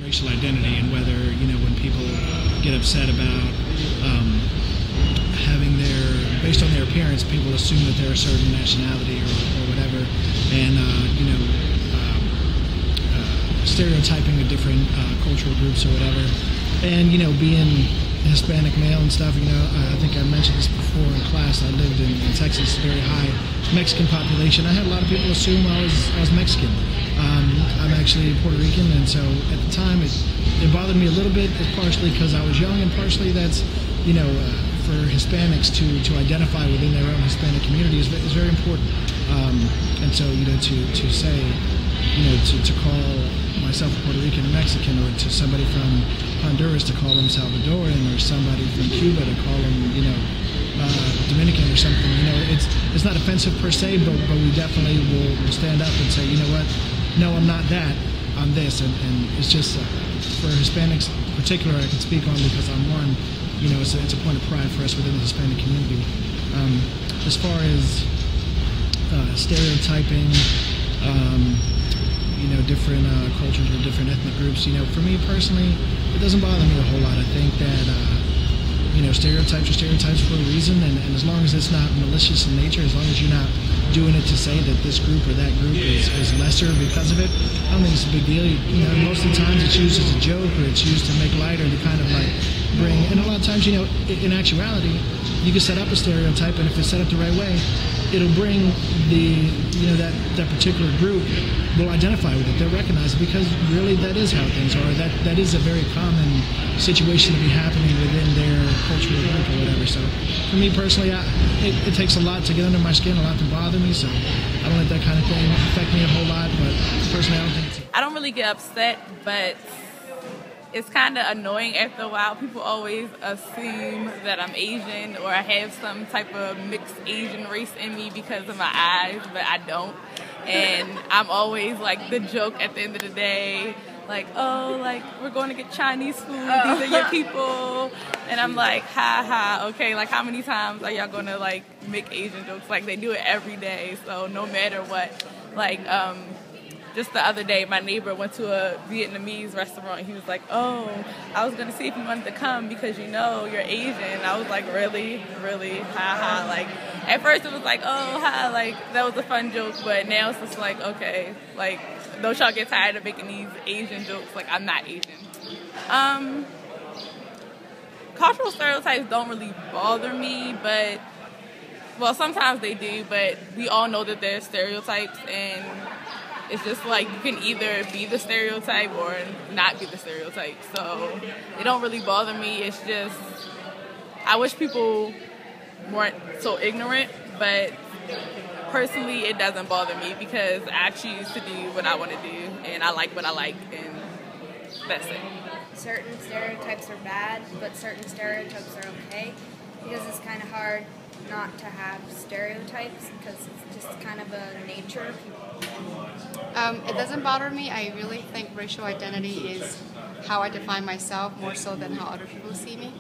racial identity, and whether, when people get upset about having based on their appearance, people assume that they're a certain nationality or whatever, and stereotyping of different cultural groups or whatever. And being Hispanic male and stuff, I think I mentioned this before in class. I lived in Texas, very high Mexican population. I had a lot of people assume I was Mexican. I'm actually Puerto Rican, and so at the time it bothered me a little bit, partially because I was young, and partially that's for Hispanics to identify within their own Hispanic community is very important. And so to say to call myself a Puerto Rican or Mexican, or to somebody from Honduras to call them Salvadoran, or somebody from Cuba to call them Dominican or something, it's not offensive per se, but we definitely will stand up and say, what, no, I'm not that, I'm this. And it's just for Hispanics in particular, I can speak on because I'm one, it's a point of pride for us within the Hispanic community. As far as stereotyping different cultures or different ethnic groups, for me personally, it doesn't bother me a whole lot. I think that stereotypes are stereotypes for a reason, and as long as it's not malicious in nature, as long as you're not doing it to say that this group or that group is lesser because of it, I don't think it's a big deal. Most of the times it's used as a joke, or it's used to make light, or to kind of like bring, and a lot of times, in actuality, you can set up a stereotype, and if it's set up the right way, it'll bring that particular group will identify with it. They'll recognize it, because really that is how things are. That is a very common situation to be happening within their cultural group or whatever. So for me personally, it takes a lot to get under my skin, a lot to bother me. So I don't let that kind of thing affect me a whole lot. But personally, I don't think I don't really get upset, but it's kind of annoying after a while. People always assume that I'm Asian, or I have some type of mixed Asian race in me because of my eyes, but I don't. And I'm always like the joke at the end of the day, like, oh, like, we're going to get Chinese food, these are your people. And I'm like, ha ha, okay, like, how many times are y'all going to like make Asian jokes? Like, they do it every day, so no matter what. Like, just the other day, my neighbor went to a Vietnamese restaurant. He was like, oh, I was going to see if you wanted to come because you're Asian. And I was like, really? Really? Ha ha. Like, at first it was like, oh, ha, like, that was a fun joke. But now it's just like, okay, like, don't y'all get tired of making these Asian jokes? Like, I'm not Asian. Cultural stereotypes don't really bother me, but, well, sometimes they do, but we all know that there's stereotypes, and it's just like you can either be the stereotype or not be the stereotype. So it don't really bother me. It's just, I wish people weren't so ignorant, but personally it doesn't bother me because I choose to do what I want to do, and I like what I like, and that's it. Certain stereotypes are bad, but certain stereotypes are okay, because it's kind of hard not to have stereotypes because it's just kind of a nature. It doesn't bother me. I really think racial identity is how I define myself more so than how other people see me.